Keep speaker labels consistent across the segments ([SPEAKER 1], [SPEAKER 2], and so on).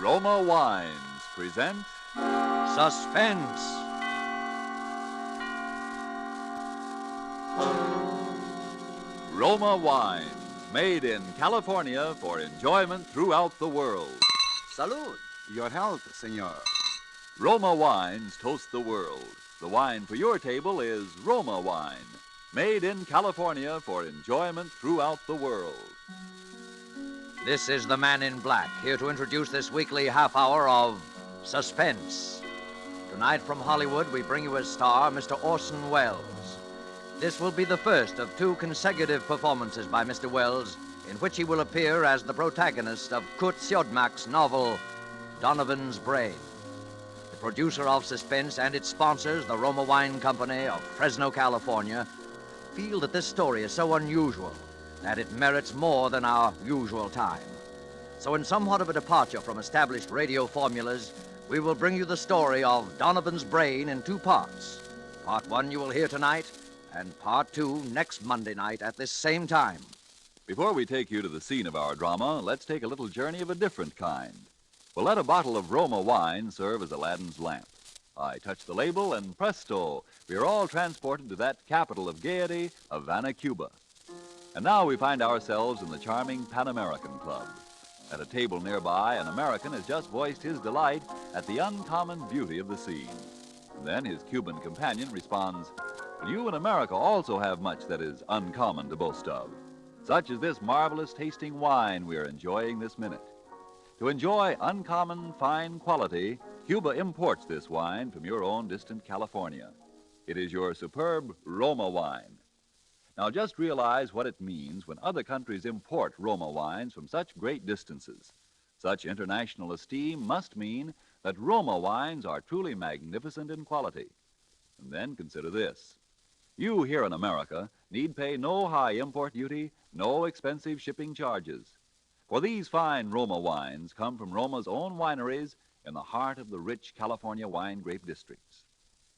[SPEAKER 1] Roma Wines present
[SPEAKER 2] Suspense.
[SPEAKER 1] Roma Wines, made in California for enjoyment throughout the world.
[SPEAKER 3] Salud.
[SPEAKER 4] Your health, senor.
[SPEAKER 1] Roma Wines toast the world. The wine for your table is Roma Wine, made in California for enjoyment throughout the world.
[SPEAKER 2] This is the Man in Black, here to introduce this weekly half hour of Suspense. Tonight from Hollywood, we bring you as star Mr. Orson Welles. This will be the first of two consecutive performances by Mr. Welles, in which he will appear as the protagonist of Kurt Siodmak's novel, Donovan's Brain. The producer of Suspense and its sponsors, the Roma Wine Company of Fresno, California, feel that this story is so unusual that it merits more than our usual time. So in somewhat of a departure from established radio formulas, we will bring you the story of Donovan's Brain in two parts. Part one you will hear tonight, and part two next Monday night at this same time.
[SPEAKER 1] Before we take you to the scene of our drama, let's take a little journey of a different kind. We'll let a bottle of Roma wine serve as Aladdin's lamp. I touch the label, and presto, we are all transported to that capital of gaiety, Havana, Cuba. And now we find ourselves in the charming Pan American Club. At a table nearby, an American has just voiced his delight at the uncommon beauty of the scene. And then his Cuban companion responds, "Well, you in America also have much that is uncommon to boast of, such as this marvelous tasting wine we are enjoying this minute. To enjoy uncommon fine quality, Cuba imports this wine from your own distant California. It is your superb Roma wine. Now just realize what it means when other countries import Roma wines from such great distances. Such international esteem must mean that Roma wines are truly magnificent in quality. And then consider this. You here in America need pay no high import duty, no expensive shipping charges. For these fine Roma wines come from Roma's own wineries in the heart of the rich California wine grape districts.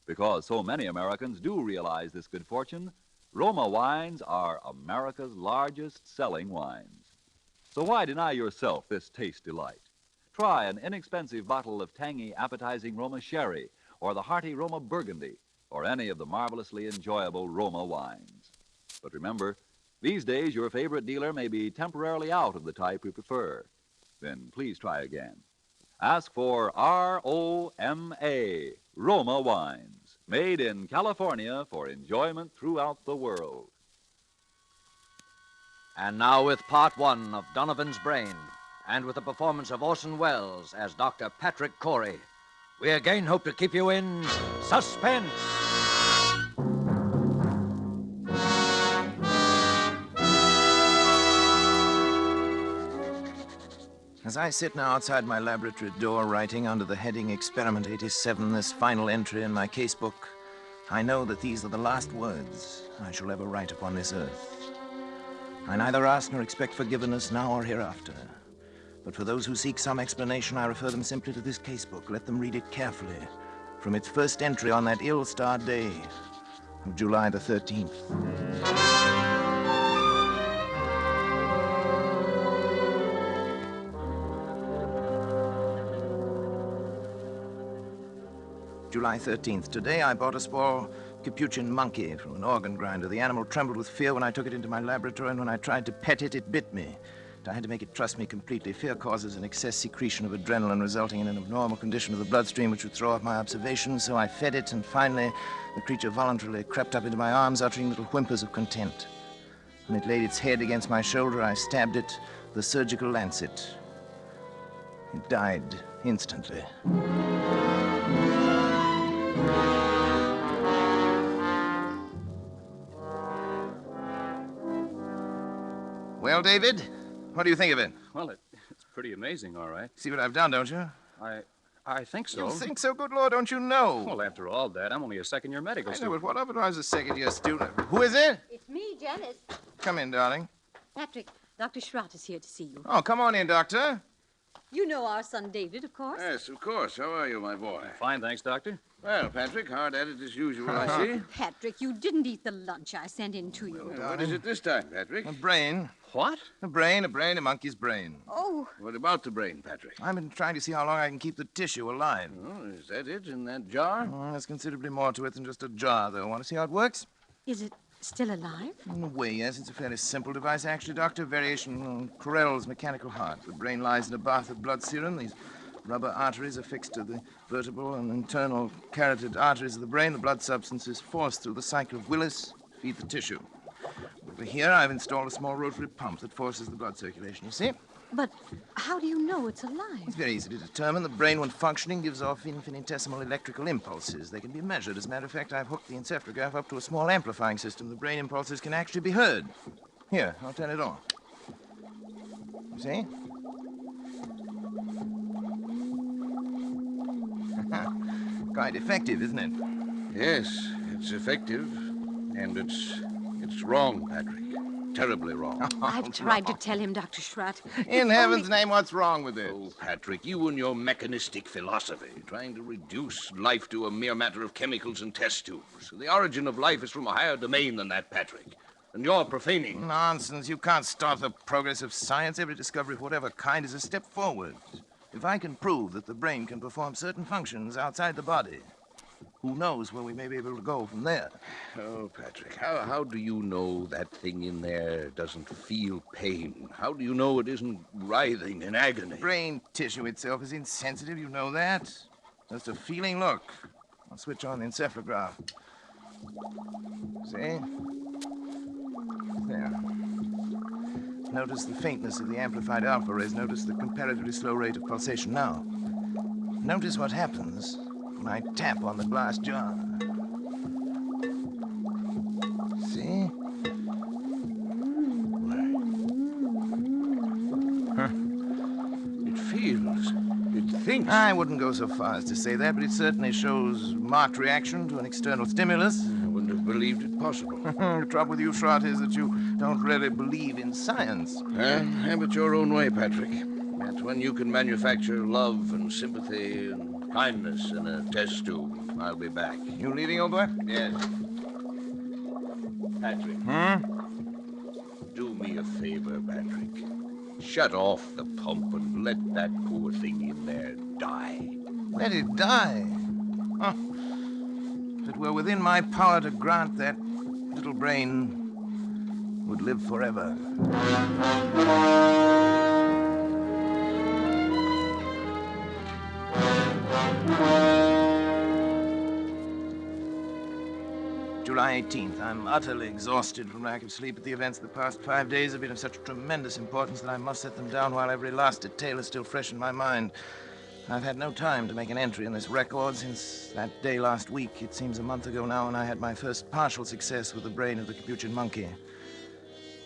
[SPEAKER 1] Because so many Americans do realize this good fortune, Roma wines are America's largest selling wines. So why deny yourself this taste delight? Try an inexpensive bottle of tangy, appetizing Roma sherry, or the hearty Roma burgundy, or any of the marvelously enjoyable Roma wines. But remember, these days your favorite dealer may be temporarily out of the type you prefer. Then please try again. Ask for R-O-M-A, Roma wines, made in California for enjoyment throughout the world.
[SPEAKER 2] And now with part one of Donovan's Brain, and with the performance of Orson Welles as Dr. Patrick Corey, we again hope to keep you in suspense.
[SPEAKER 3] As I sit now outside my laboratory door writing under the heading Experiment 87, this final entry in my casebook, I know that these are the last words I shall ever write upon this earth. I neither ask nor expect forgiveness now or hereafter. But for those who seek some explanation, I refer them simply to this casebook. Let them read it carefully from its first entry on that ill-starred day of July the 13th. July 13th. Today I bought a small Capuchin monkey from an organ grinder. The animal trembled with fear when I took it into my laboratory, and when I tried to pet it, it bit me. I had to make it trust me completely. Fear causes an excess secretion of adrenaline, resulting in an abnormal condition of the bloodstream which would throw off my observations, so I fed it, and finally the creature voluntarily crept up into my arms, uttering little whimpers of content. When it laid its head against my shoulder, I stabbed it with a surgical lancet. It died instantly. Well, David, what do you think of it?
[SPEAKER 4] Well, it's pretty amazing, all right.
[SPEAKER 3] See what I've done, don't you?
[SPEAKER 4] I think so.
[SPEAKER 3] You think so? Good Lord, don't you know?
[SPEAKER 4] Well, after all, Dad, I'm only a second-year medical
[SPEAKER 3] I know,
[SPEAKER 4] student.
[SPEAKER 3] but what of it? I was a second-year student. Who is it?
[SPEAKER 5] It's me, Janice.
[SPEAKER 3] Come in, darling.
[SPEAKER 5] Patrick, Dr. Schrott is here to see you.
[SPEAKER 3] Oh, come on in, Doctor.
[SPEAKER 5] You know our son David, of course.
[SPEAKER 6] Yes, of course. How are you, my boy?
[SPEAKER 4] Fine, thanks, Doctor.
[SPEAKER 6] Well, Patrick, hard at it as usual, I see.
[SPEAKER 5] Patrick, you didn't eat the lunch I sent in to you.
[SPEAKER 6] Well, what is it this time, Patrick?
[SPEAKER 3] A brain.
[SPEAKER 4] What?
[SPEAKER 3] A monkey's brain.
[SPEAKER 5] Oh,
[SPEAKER 6] What about the brain, Patrick?
[SPEAKER 3] I've been trying to see how long I can keep the tissue alive.
[SPEAKER 6] Oh, is that it in that jar?
[SPEAKER 3] There's considerably more to it than just a jar, though. Want to see how it works?
[SPEAKER 5] is it still alive?
[SPEAKER 3] In a way, yes. It's a fairly simple device, actually, Doctor. Variation on Corell's mechanical heart. The brain lies in a bath of blood serum. These rubber arteries are fixed to the vertebral and internal carotid arteries of the brain. The blood substance is forced through the cycle of Willis to feed the tissue. Over here, I've installed a small rotary pump that forces the blood circulation, you see?
[SPEAKER 5] But how do you know it's alive?
[SPEAKER 3] It's very easy to determine. The brain, when functioning, gives off infinitesimal electrical impulses. They can be measured. As a matter of fact, I've hooked the encephalograph up to a small amplifying system. The brain impulses can actually be heard. Here, I'll turn it on. You see? Quite effective, isn't it?
[SPEAKER 6] Yes, it's effective. And it's wrong, Patrick. Terribly wrong.
[SPEAKER 5] I've tried to tell him, Dr. Schratt.
[SPEAKER 3] In heaven's name, what's wrong with it?
[SPEAKER 6] Oh, Patrick, you and your mechanistic philosophy, trying to reduce life to a mere matter of chemicals and test tubes. The origin of life is from a higher domain than that, Patrick. And you're profaning.
[SPEAKER 3] Nonsense. You can't stop the progress of science. Every discovery of whatever kind is a step forward. If I can prove that the brain can perform certain functions outside the body, who knows where we may be able to go from there?
[SPEAKER 6] Oh, Patrick, how do you know that thing in there doesn't feel pain? How do you know it isn't writhing in agony?
[SPEAKER 3] Brain tissue itself is insensitive, you know that. Just a feeling. Look. I'll switch on the encephalograph. See? There. Notice the faintness of the amplified alpha rays. Notice the comparatively slow rate of pulsation now. Notice what happens when I tap on the glass jar. See?
[SPEAKER 6] It feels. It thinks.
[SPEAKER 3] I wouldn't go so far as to say that, but it certainly shows marked reaction to an external stimulus.
[SPEAKER 6] I wouldn't have believed it possible.
[SPEAKER 3] The trouble with you, Schrott, is that you don't really believe in science.
[SPEAKER 6] Have it your own way, Patrick. That's when you can manufacture love and sympathy and kindness in a test tube. I'll be back.
[SPEAKER 3] You leaving, old boy?
[SPEAKER 6] Yes. Patrick. Do me a favor, Patrick. Shut off the pump and let that poor thing in there die.
[SPEAKER 3] Let it die? Huh. If it were within my power to grant, that little brain would live forever. July 18th. I'm utterly exhausted from lack of sleep, but the events of the past 5 days have been of such tremendous importance that I must set them down while every last detail is still fresh in my mind. I've had no time to make an entry in this record since that day last week. It seems a month ago now when I had my first partial success with the brain of the Capuchin monkey.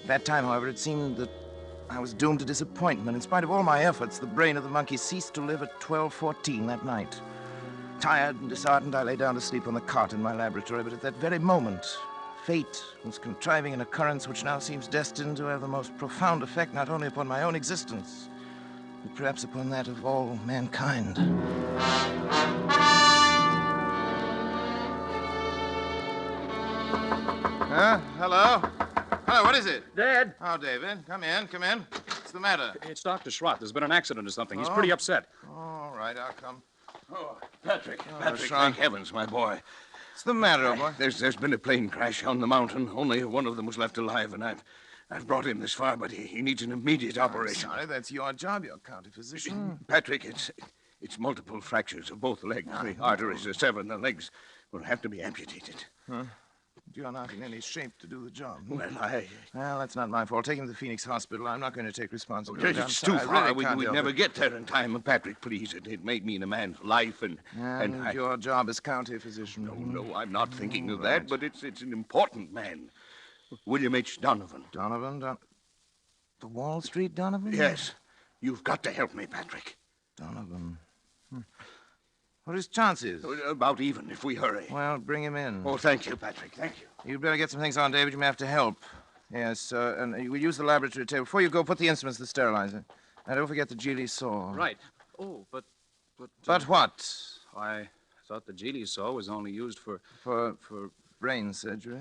[SPEAKER 3] At that time, however, it seemed that I was doomed to disappointment. In spite of all my efforts, the brain of the monkey ceased to live at 12:14 that night. Tired and disheartened, I lay down to sleep on the cot in my laboratory, but at that very moment, fate was contriving an occurrence which now seems destined to have the most profound effect not only upon my own existence, but perhaps upon that of all mankind. Hello? Hello, what is it?
[SPEAKER 4] Dad!
[SPEAKER 3] Oh, David, come in, come in. What's the matter?
[SPEAKER 4] It's Dr. Schratt. There's been an accident or something. He's
[SPEAKER 3] Oh?
[SPEAKER 4] pretty upset.
[SPEAKER 3] All right, I'll come.
[SPEAKER 6] Oh, Patrick.
[SPEAKER 3] Oh,
[SPEAKER 6] Patrick,
[SPEAKER 3] Sean.
[SPEAKER 6] thank heavens, my boy.
[SPEAKER 3] What's the matter, old boy?
[SPEAKER 6] There's been a plane crash on the mountain. Only one of them was left alive, and I've brought him this far, but he needs an immediate operation.
[SPEAKER 3] Sorry, that's your job. You're county physician.
[SPEAKER 6] Patrick, it's multiple fractures of both legs. The arteries are severed, and the legs will have to be amputated.
[SPEAKER 3] You're not in any shape to do the job.
[SPEAKER 6] Well,
[SPEAKER 3] That's not my fault. Take him to the Phoenix Hospital. I'm not going to take responsibility. I'm
[SPEAKER 6] it's
[SPEAKER 3] sorry.
[SPEAKER 6] too
[SPEAKER 3] I
[SPEAKER 6] far.
[SPEAKER 3] really can't
[SPEAKER 6] We'd
[SPEAKER 3] help
[SPEAKER 6] never
[SPEAKER 3] it.
[SPEAKER 6] get there in time. Patrick, please. It may mean a man's life, and
[SPEAKER 3] Your job as county physician.
[SPEAKER 6] No, I'm not thinking of that, but it's an important man. William H. Donovan.
[SPEAKER 3] Donovan? The Wall Street Donovan?
[SPEAKER 6] Yes. You've got to help me, Patrick.
[SPEAKER 3] Donovan. What are his chances?
[SPEAKER 6] About even, if we hurry.
[SPEAKER 3] Well, bring him in.
[SPEAKER 6] Oh, thank you, Patrick. Thank you.
[SPEAKER 3] You'd better get some things on, David. You may have to help. Yes, and we'll use the laboratory table. Before you go, put the instruments in the sterilizer. And don't forget the Geely saw.
[SPEAKER 4] Right. Oh, but...
[SPEAKER 3] But what?
[SPEAKER 4] I thought the Geely saw was only used for...
[SPEAKER 3] For brain surgery.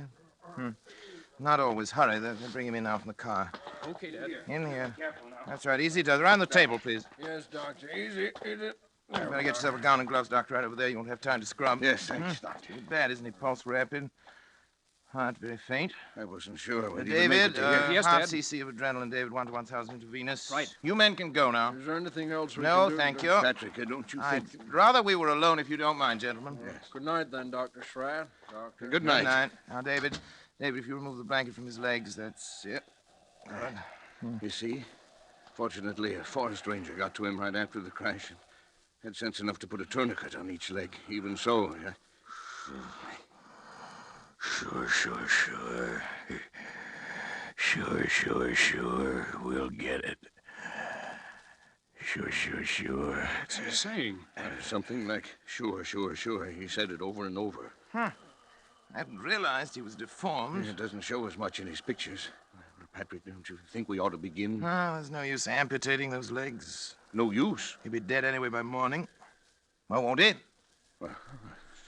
[SPEAKER 3] Not always. Hurry. They'll bring him in now from the car.
[SPEAKER 4] Okay, Dad.
[SPEAKER 3] In here.
[SPEAKER 6] Careful now.
[SPEAKER 3] That's right. Easy does. Around the table, please.
[SPEAKER 6] Yes, Doctor. Easy.
[SPEAKER 3] You better get yourself a gown and gloves, Doctor, right over there. You won't have time to scrub.
[SPEAKER 6] Yes, thanks, Doctor.
[SPEAKER 3] Too bad, isn't he? Pulse rapid. Heart very faint.
[SPEAKER 6] I wasn't sure whether you'd make
[SPEAKER 3] David,
[SPEAKER 6] it to here.
[SPEAKER 4] Yes,
[SPEAKER 3] half
[SPEAKER 4] Dad.
[SPEAKER 3] cc of adrenaline, David, 1 to 1,000 intravenous.
[SPEAKER 4] Right.
[SPEAKER 3] You men can go now.
[SPEAKER 6] Is there anything else we
[SPEAKER 3] No,
[SPEAKER 6] can do?
[SPEAKER 3] thank you.
[SPEAKER 6] Patrick, don't you
[SPEAKER 3] I'd
[SPEAKER 6] think...
[SPEAKER 3] rather we were alone if you don't mind, gentlemen.
[SPEAKER 6] Yes.
[SPEAKER 7] Good night, then, Dr. Schratt. Doctor.
[SPEAKER 6] Good night.
[SPEAKER 3] Good night. Now, David, if you remove the blanket from his legs, that's it. Good.
[SPEAKER 6] You see? Fortunately, a forest ranger got to him right after the crash and had sense enough to put a tourniquet on each leg. Even so, yeah.
[SPEAKER 8] Sure. We'll get it. Sure.
[SPEAKER 4] What's he saying?
[SPEAKER 6] Something like sure. He said it over and over.
[SPEAKER 3] I hadn't realized he was deformed.
[SPEAKER 6] It doesn't show as much in his pictures. Patrick, don't you think we ought to begin?
[SPEAKER 3] No, there's no use amputating those legs.
[SPEAKER 6] No use.
[SPEAKER 3] He'll be dead anyway by morning. Well, won't it?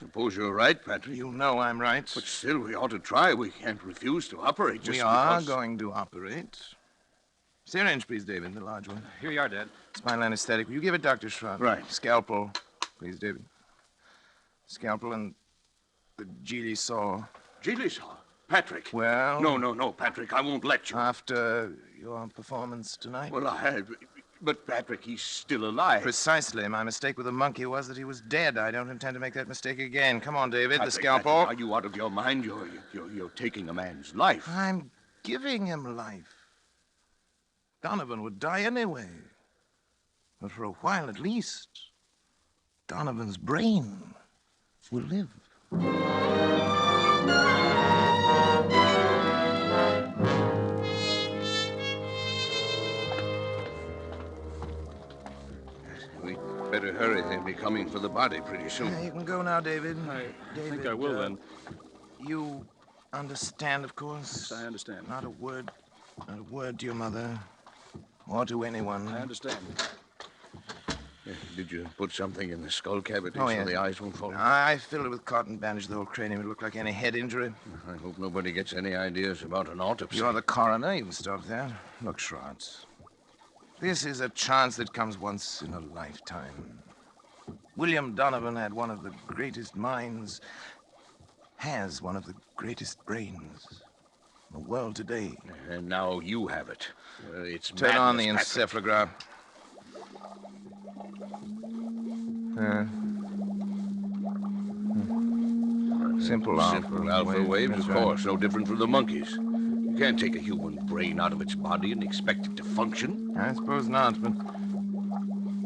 [SPEAKER 6] Suppose you're right, Patrick.
[SPEAKER 3] You know I'm right.
[SPEAKER 6] But still, we ought to try. We can't refuse to operate just
[SPEAKER 3] We are
[SPEAKER 6] because...
[SPEAKER 3] going to operate. Syringe, please, David, the large one.
[SPEAKER 4] Here you are, Dad.
[SPEAKER 3] Spinal anesthetic. Will you give it, Dr. Schratt?
[SPEAKER 6] Right.
[SPEAKER 3] Scalpel, please, David. Scalpel and the Geely saw.
[SPEAKER 6] Geely saw. Patrick.
[SPEAKER 3] Well...
[SPEAKER 6] No, Patrick, I won't let you.
[SPEAKER 3] After your performance tonight?
[SPEAKER 6] Well, I had... But, Patrick, he's still alive.
[SPEAKER 3] Precisely. My mistake with the monkey was that he was dead. I don't intend to make that mistake again. Come on, David,
[SPEAKER 6] Patrick,
[SPEAKER 3] the scalpel.
[SPEAKER 6] Patrick, are you out of your mind? You're taking a man's life.
[SPEAKER 3] I'm giving him life. Donovan would die anyway. But for a while at least, Donovan's brain will live.
[SPEAKER 6] We'd better hurry. They'll be coming for the body pretty soon.
[SPEAKER 3] You can go now, David.
[SPEAKER 4] I
[SPEAKER 3] David,
[SPEAKER 4] think I will, then.
[SPEAKER 3] You understand, of course.
[SPEAKER 4] Yes, I understand.
[SPEAKER 3] Not a word to your mother or to anyone.
[SPEAKER 4] I understand.
[SPEAKER 6] Did you put something in the skull cavity
[SPEAKER 3] Oh,
[SPEAKER 6] so
[SPEAKER 3] yeah.
[SPEAKER 6] the eyes won't fall?
[SPEAKER 3] I filled it with cotton, bandaged the whole cranium. It looked like any head injury.
[SPEAKER 6] I hope nobody gets any ideas about an autopsy.
[SPEAKER 3] You're the coroner. You can stop that. Look, Schratz. This is a chance that comes once in a lifetime. William Donovan had one of the greatest minds, has one of the greatest brains in the world today.
[SPEAKER 6] And now you have it. It's
[SPEAKER 3] Turn on the
[SPEAKER 6] madness, Patrick.
[SPEAKER 3] encephalograph. Simple
[SPEAKER 6] Alpha waves,
[SPEAKER 3] That's
[SPEAKER 6] of
[SPEAKER 3] right.
[SPEAKER 6] course, no different from the monkeys. You can't take a human brain out of its body and expect it to function.
[SPEAKER 3] I suppose not, but...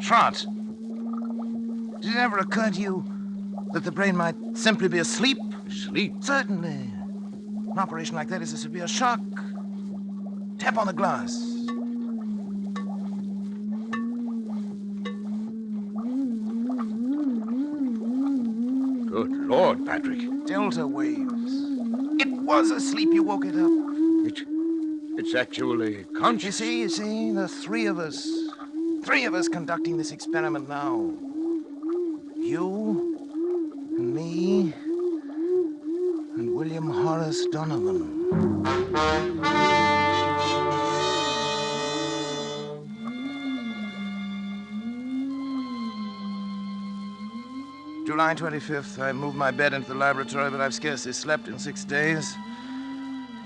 [SPEAKER 3] Schrott, did it ever occur to you that the brain might simply be asleep?
[SPEAKER 6] Sleep.
[SPEAKER 3] Certainly. An operation like that is a severe shock. Tap on the glass.
[SPEAKER 6] Good Lord, Patrick.
[SPEAKER 3] Delta waves. It was asleep. You woke it up.
[SPEAKER 6] It's actually conscious.
[SPEAKER 3] You see, the three of us conducting this experiment now. You, and me, and William Horace Donovan. July 25th, I moved my bed into the laboratory, but I've scarcely slept in 6 days.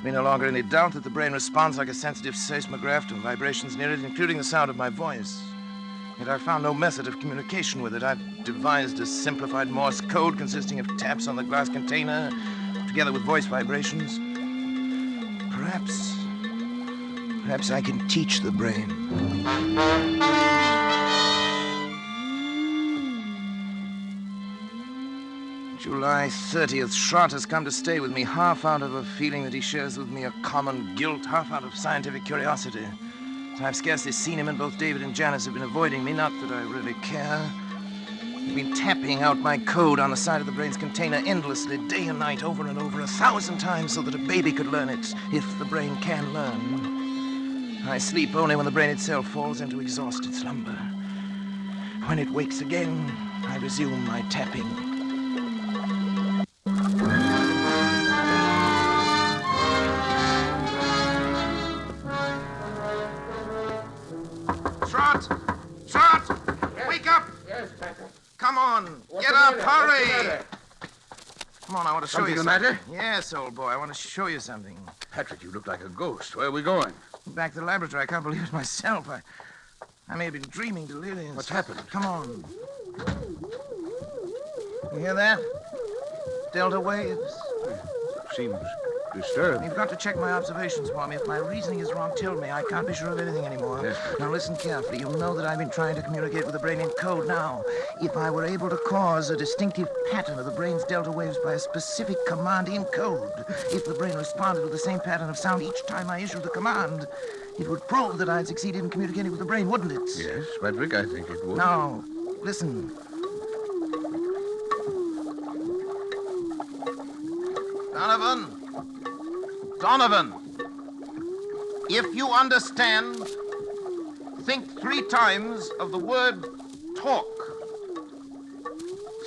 [SPEAKER 3] There's no longer any doubt that the brain responds like a sensitive seismograph to vibrations near it, including the sound of my voice. Yet I found no method of communication with it. I've devised a simplified Morse code consisting of taps on the glass container, together with voice vibrations. Perhaps I can teach the brain. July 30th, Schrott has come to stay with me, half out of a feeling that he shares with me a common guilt, half out of scientific curiosity. I've scarcely seen him, and both David and Janice have been avoiding me, not that I really care. They've been tapping out my code on the side of the brain's container endlessly, day and night, over and over, 1,000 times, so that a baby could learn it, if the brain can learn. I sleep only when the brain itself falls into exhausted slumber. When it wakes again, I resume my tapping. Trot! Trot! Wake up!
[SPEAKER 6] Yes, Patrick.
[SPEAKER 3] Come on! Get up! Hurry! Come on, I want to show
[SPEAKER 6] Something
[SPEAKER 3] you
[SPEAKER 6] the matter?
[SPEAKER 3] Yes, old boy, I want to show you something.
[SPEAKER 6] Patrick, you look like a ghost. Where are we going?
[SPEAKER 3] Back to the laboratory. I can't believe it myself. I may have been dreaming delirious.
[SPEAKER 6] What's happened?
[SPEAKER 3] Come on. You hear that? Delta waves.
[SPEAKER 6] Seems disturbed.
[SPEAKER 3] You've got to check my observations for me. If my reasoning is wrong, tell me. I can't be sure of anything anymore.
[SPEAKER 6] Yes.
[SPEAKER 3] Now listen carefully. You'll know that I've been trying to communicate with the brain in code now. If I were able to cause a distinctive pattern of the brain's delta waves by a specific command in code, if the brain responded with the same pattern of sound each time I issued the command, it would prove that I'd succeeded in communicating with the brain, wouldn't it?
[SPEAKER 6] Yes, Patrick, I think it would.
[SPEAKER 3] Now, listen. Donovan! Donovan! If you understand, think 3 times of the word talk.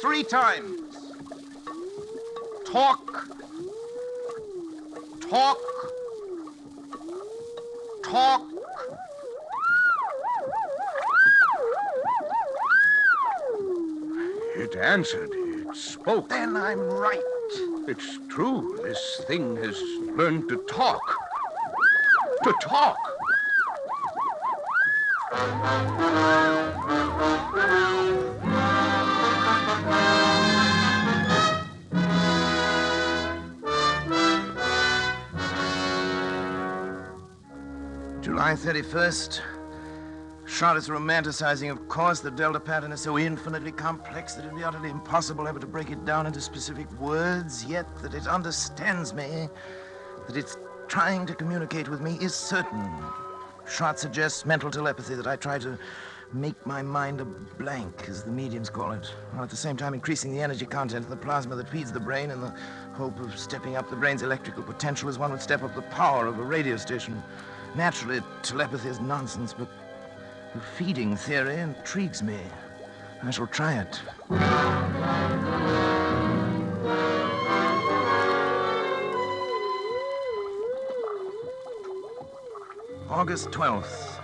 [SPEAKER 3] 3 times. Talk. Talk. Talk.
[SPEAKER 6] It answered. It spoke.
[SPEAKER 3] Then I'm right.
[SPEAKER 6] It's true. This thing has learned to talk. To talk.
[SPEAKER 3] July 31st. Shot is romanticizing, of course. The delta pattern is so infinitely complex that it'd be utterly impossible ever to break it down into specific words, yet that it understands me, that it's trying to communicate with me is certain. Schott suggests mental telepathy, that I try to make my mind a blank, as the mediums call it, while at the same time increasing the energy content of the plasma that feeds the brain in the hope of stepping up the brain's electrical potential as one would step up the power of a radio station. Naturally, telepathy is nonsense, but the feeding theory intrigues me. I shall try it. August 12th.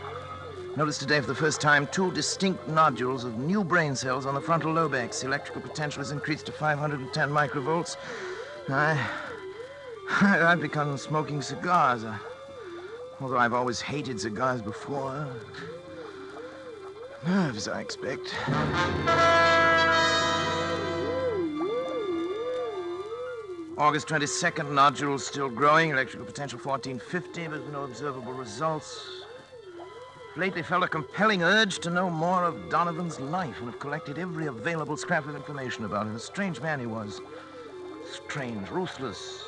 [SPEAKER 3] Noticed today for the first time 2 distinct nodules of new brain cells on the frontal lobex. The electrical potential has increased to 510 microvolts. I've begun smoking cigars. Although I've always hated cigars before. Nerves, I expect. August 22nd, nodules still growing, electrical potential 1450, but no observable results. Lately felt a compelling urge to know more of Donovan's life and have collected every available scrap of information about him. A strange man he was. Strange, ruthless,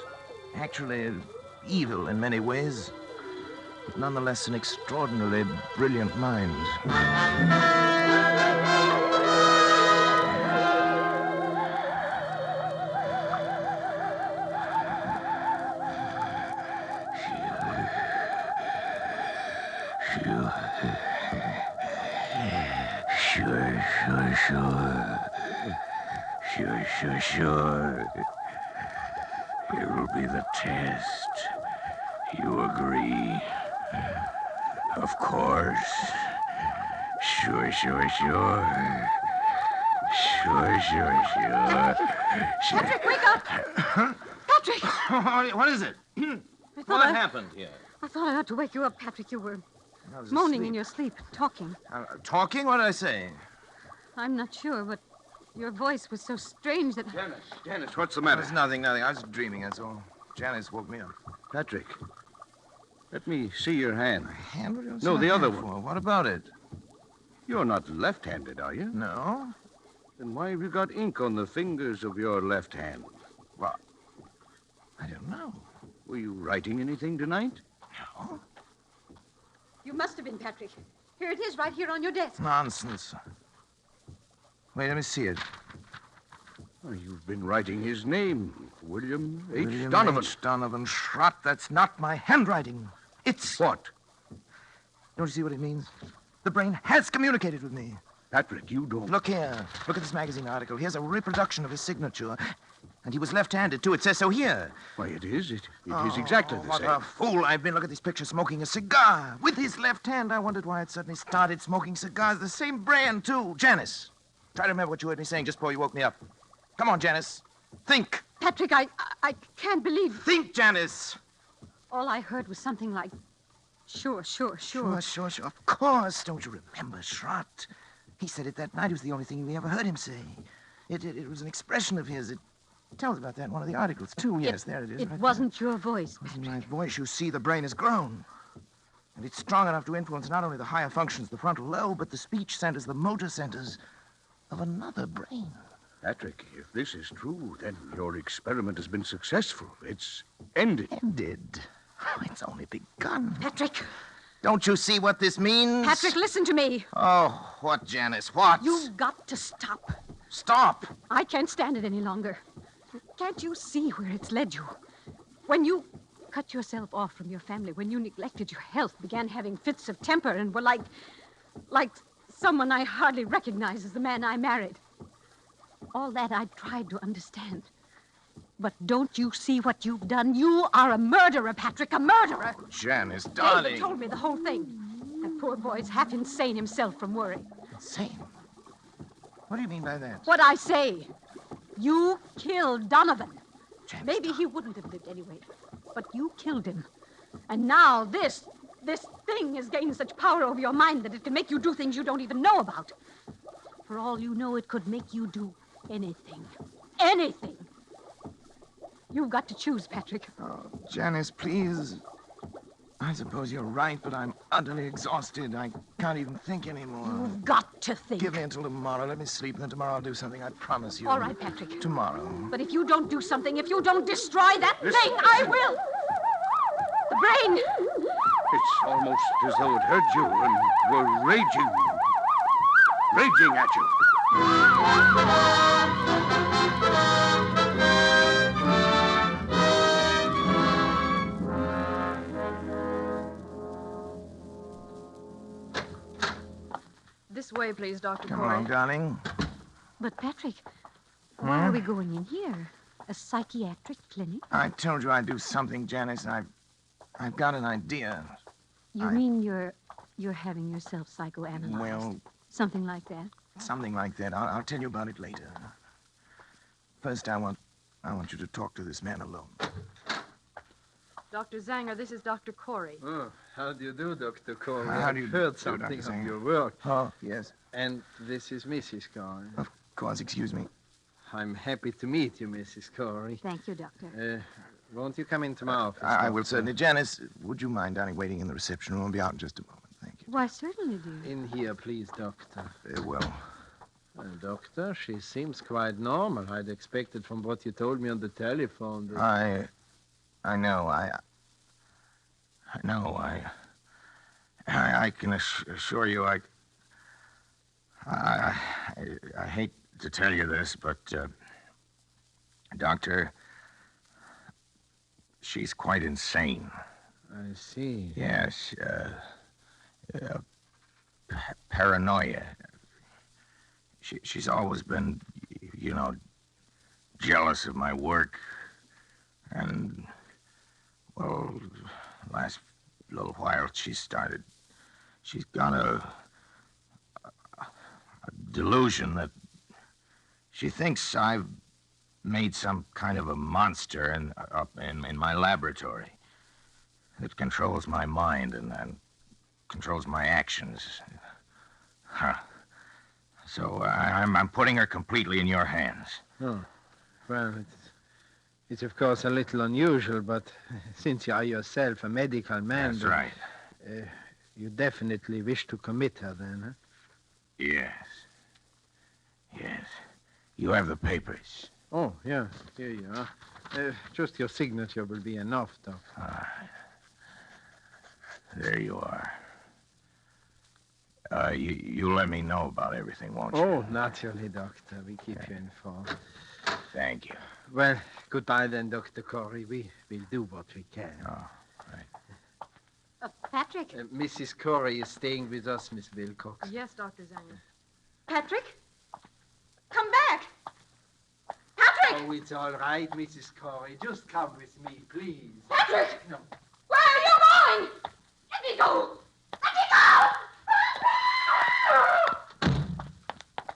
[SPEAKER 3] actually evil in many ways, but nonetheless an extraordinarily brilliant mind.
[SPEAKER 8] Sure. Here will be the test. You agree? Of course. Sure.
[SPEAKER 5] Patrick, wake up! Patrick!
[SPEAKER 3] What is it? What happened here?
[SPEAKER 5] I thought I ought to wake you up, Patrick. You were moaning in your sleep, talking.
[SPEAKER 3] Talking? What did I say?
[SPEAKER 5] I'm not sure, but your voice was so strange that...
[SPEAKER 6] Janice, what's the matter?
[SPEAKER 3] It's nothing. I was dreaming, that's all. Janice woke me up.
[SPEAKER 6] Patrick, let me see your hand.
[SPEAKER 3] Hand? What do you
[SPEAKER 6] No,
[SPEAKER 3] see
[SPEAKER 6] the
[SPEAKER 3] my
[SPEAKER 6] other
[SPEAKER 3] hand
[SPEAKER 6] one.
[SPEAKER 3] for? What about it?
[SPEAKER 6] You're not left-handed, are you?
[SPEAKER 3] No.
[SPEAKER 6] Then why have you got ink on the fingers of your left hand?
[SPEAKER 3] Well, I don't know.
[SPEAKER 6] Were you writing anything tonight?
[SPEAKER 3] No.
[SPEAKER 5] You must have been, Patrick. Here it is, right here on your desk.
[SPEAKER 3] Nonsense. Wait, let me see it.
[SPEAKER 6] Oh, you've been writing his name, William H.
[SPEAKER 3] William
[SPEAKER 6] Donovan.
[SPEAKER 3] H. Donovan Schrott. That's not my handwriting. It's...
[SPEAKER 6] What?
[SPEAKER 3] Don't you see what it means? The brain has communicated with me.
[SPEAKER 6] Patrick, you don't...
[SPEAKER 3] Look here. Look at this magazine article. Here's a reproduction of his signature. And he was left-handed, too. It says so here.
[SPEAKER 6] Why, it is. It is exactly the
[SPEAKER 3] What
[SPEAKER 6] same.
[SPEAKER 3] a fool I've been. Look at this picture, smoking a cigar with his left hand. I wondered why it suddenly started smoking cigars. The same brand, too. Janice, try to remember what you heard me saying just before you woke me up. Come on, Janice. Think.
[SPEAKER 5] Patrick, I can't believe...
[SPEAKER 3] Think, Janice.
[SPEAKER 5] All I heard was something like, sure.
[SPEAKER 3] Sure. Of course. Don't you remember, Schrott? He said it that night. It was the only thing we ever heard him say. It was an expression of his. It tells about that in one of the articles, too. Yes, there it is.
[SPEAKER 5] It
[SPEAKER 3] right
[SPEAKER 5] wasn't your voice.
[SPEAKER 3] there. It wasn't my voice. You see, the brain has grown. And it's strong enough to influence not only the higher functions, the frontal lobe, but the speech centers, the motor centers of another brain.
[SPEAKER 6] Patrick, if this is true, then your experiment has been successful. It's ended.
[SPEAKER 3] Ended? Oh, it's only begun.
[SPEAKER 5] Patrick!
[SPEAKER 3] Don't you see what this means?
[SPEAKER 5] Patrick, listen to me.
[SPEAKER 3] Oh, what, Janice? What?
[SPEAKER 5] You've got to stop.
[SPEAKER 3] Stop!
[SPEAKER 5] I can't stand it any longer. Can't you see where it's led you? When you cut yourself off from your family, when you neglected your health, began having fits of temper, and were like someone I hardly recognize as the man I married. All that I tried to understand. But don't you see what you've done? You are a murderer, Patrick, a murderer.
[SPEAKER 3] Janice,
[SPEAKER 5] David
[SPEAKER 3] darling.
[SPEAKER 5] told me the whole thing. That poor boy's half insane himself from worry.
[SPEAKER 3] Insane? What do you mean by that?
[SPEAKER 5] What I say. You killed Donovan.
[SPEAKER 3] Janice,
[SPEAKER 5] Maybe he wouldn't have lived anyway, but you killed him. And now this thing has gained such power over your mind that it can make you do things you don't even know about. For all you know, it could make you do anything. Anything. You've got to choose, Patrick.
[SPEAKER 3] Oh, Janice, please. I suppose you're right, but I'm utterly exhausted. I can't even think anymore.
[SPEAKER 5] You've got to think.
[SPEAKER 3] Give me until tomorrow. Let me sleep, and then tomorrow I'll do something. I promise you.
[SPEAKER 5] All right, Patrick.
[SPEAKER 3] Tomorrow.
[SPEAKER 5] But if you don't do something, if you don't destroy that thing, I will. The brain.
[SPEAKER 6] It's almost as though it heard you and were raging at you.
[SPEAKER 9] This way, please, Dr.
[SPEAKER 3] Come
[SPEAKER 9] Corey.
[SPEAKER 3] on, darling.
[SPEAKER 5] But, Patrick, why are we going in here? A psychiatric clinic?
[SPEAKER 3] I told you I'd do something, Janice. I've got an idea.
[SPEAKER 5] You mean you're having yourself psychoanalyzed?
[SPEAKER 3] Well,
[SPEAKER 5] Something like that?
[SPEAKER 3] something like that. I'll tell you about it later. First, I want you to talk to this man alone.
[SPEAKER 9] Dr. Zanger, this is Dr. Corey.
[SPEAKER 7] Oh, how do you do, Dr. Corey?
[SPEAKER 3] How do you
[SPEAKER 7] I've heard
[SPEAKER 3] do,
[SPEAKER 7] something
[SPEAKER 3] Dr.
[SPEAKER 7] of
[SPEAKER 3] Zanger?
[SPEAKER 7] your work.
[SPEAKER 3] Oh, yes.
[SPEAKER 7] And this is Mrs. Corey.
[SPEAKER 3] Of course, excuse me.
[SPEAKER 7] I'm happy to meet you, Mrs. Corey.
[SPEAKER 5] Thank you, Doctor.
[SPEAKER 7] Won't you come into my office?
[SPEAKER 3] I will
[SPEAKER 7] Doctor?
[SPEAKER 3] certainly. Janice, would you mind, darling, waiting in the reception room? I'll be out in just a moment. Thank you.
[SPEAKER 5] Why, certainly, dear.
[SPEAKER 7] In here, please, Doctor.
[SPEAKER 3] Very well.
[SPEAKER 7] Well, Doctor, she seems quite normal. I'd expected from what you told me on the telephone that...
[SPEAKER 3] I know. I can assure you, I hate to tell you this, but, Doctor, she's quite insane.
[SPEAKER 7] I see.
[SPEAKER 3] Yes, paranoia. She's always been, jealous of my work. And, well, last little while she's got a delusion that she thinks I've made some kind of a monster up in my laboratory. It controls my mind and controls my actions. Huh. So I'm putting her completely in your hands.
[SPEAKER 7] Oh, well, it's of course a little unusual, but since you are yourself a medical man...
[SPEAKER 3] That's right.
[SPEAKER 7] You definitely wish to commit her then, huh?
[SPEAKER 3] Yes. Yes. You have the papers.
[SPEAKER 7] Oh, yes, here you are. Just your signature will be enough, Doctor.
[SPEAKER 3] All right. There you are. You let me know about everything, won't you?
[SPEAKER 7] Oh, naturally, Doctor. We keep you informed.
[SPEAKER 3] Thank you.
[SPEAKER 7] Well, goodbye then, Dr. Corey. We will do what we can.
[SPEAKER 3] Oh, right.
[SPEAKER 5] Patrick?
[SPEAKER 7] Mrs. Corey is staying with us, Miss Wilcox.
[SPEAKER 9] Yes, Dr. Zanger.
[SPEAKER 5] Patrick? Come back! Patrick!
[SPEAKER 7] Oh, it's all right, Mrs. Corey. Just come with me, please.
[SPEAKER 5] Patrick!
[SPEAKER 7] No.
[SPEAKER 5] Where are you going? Let me go! Let me go!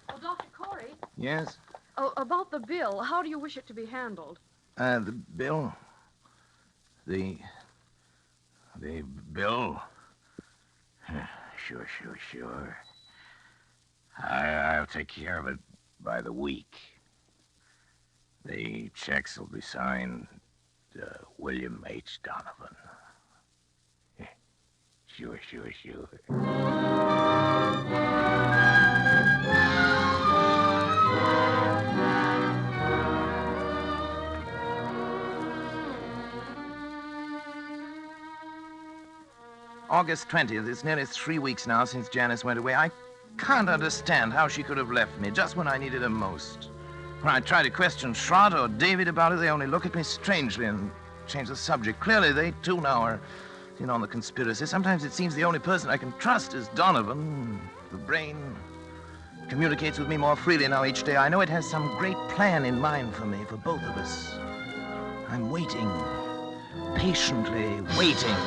[SPEAKER 9] Oh, Dr. Corey.
[SPEAKER 3] Yes?
[SPEAKER 9] Oh, about the bill, how do you wish it to be handled?
[SPEAKER 3] The bill? The bill?
[SPEAKER 8] Sure. I'll take care of it by the week. The checks will be signed William H. Donovan. Sure.
[SPEAKER 3] August 20th. It's nearly 3 weeks now since Janice went away. I can't understand how she could have left me just when I needed her most. When I try to question Schrott or David about it, they only look at me strangely and change the subject. Clearly, they too now are in on the conspiracy. Sometimes it seems the only person I can trust is Donovan. The brain communicates with me more freely now each day. I know it has some great plan in mind for me, for both of us. I'm waiting, patiently waiting.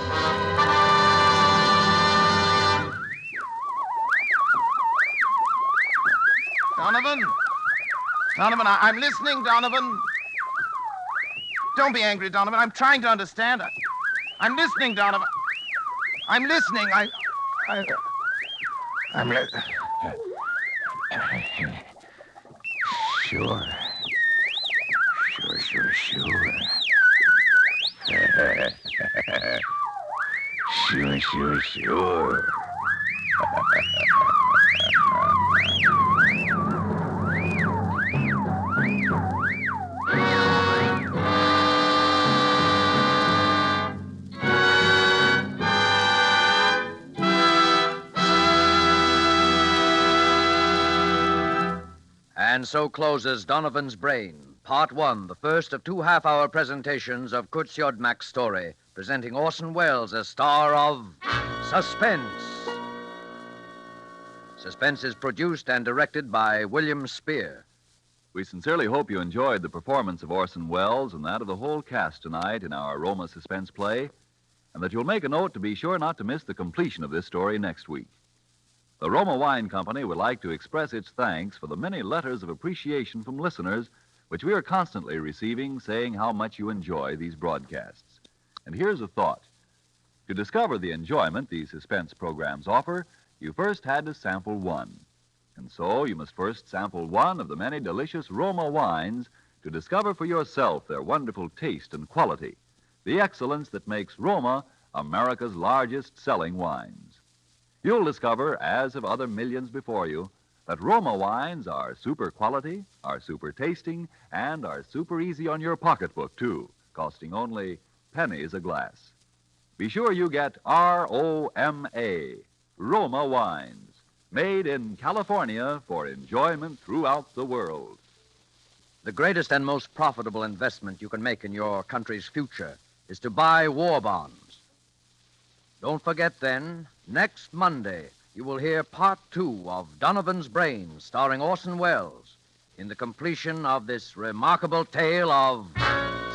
[SPEAKER 3] Donovan, I'm listening, Donovan. Don't be angry, Donovan. I'm trying to understand. I'm listening, Donovan. I'm listening.
[SPEAKER 8] I'm listening. Sure. Sure.
[SPEAKER 2] And so closes Donovan's Brain, Part 1, the first of 2 half-hour presentations of Kurt Siodmak's story, presenting Orson Welles as star of Suspense. Suspense is produced and directed by William Spear.
[SPEAKER 1] We sincerely hope you enjoyed the performance of Orson Welles and that of the whole cast tonight in our Roma suspense play, and that you'll make a note to be sure not to miss the completion of this story next week. The Roma Wine Company would like to express its thanks for the many letters of appreciation from listeners which we are constantly receiving saying how much you enjoy these broadcasts. And here's a thought. To discover the enjoyment these suspense programs offer, you first had to sample one. And so you must first sample one of the many delicious Roma wines to discover for yourself their wonderful taste and quality, the excellence that makes Roma America's largest selling wines. You'll discover, as have other millions before you, that Roma wines are super quality, are super tasting, and are super easy on your pocketbook, too, costing only pennies a glass. Be sure you get R-O-M-A, Roma wines, made in California for enjoyment throughout the world.
[SPEAKER 2] The greatest and most profitable investment you can make in your country's future is to buy war bonds. Don't forget, then, next Monday, you will hear Part 2 of Donovan's Brain, starring Orson Welles, in the completion of this remarkable tale of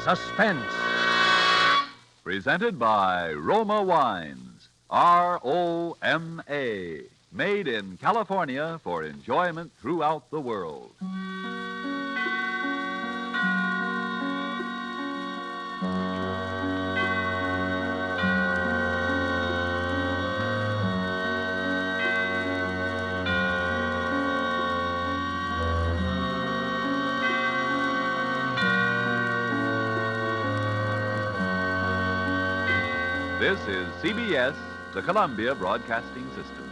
[SPEAKER 2] suspense.
[SPEAKER 1] Presented by Roma Wines, R-O-M-A, made in California for enjoyment throughout the world. This is CBS, the Columbia Broadcasting System.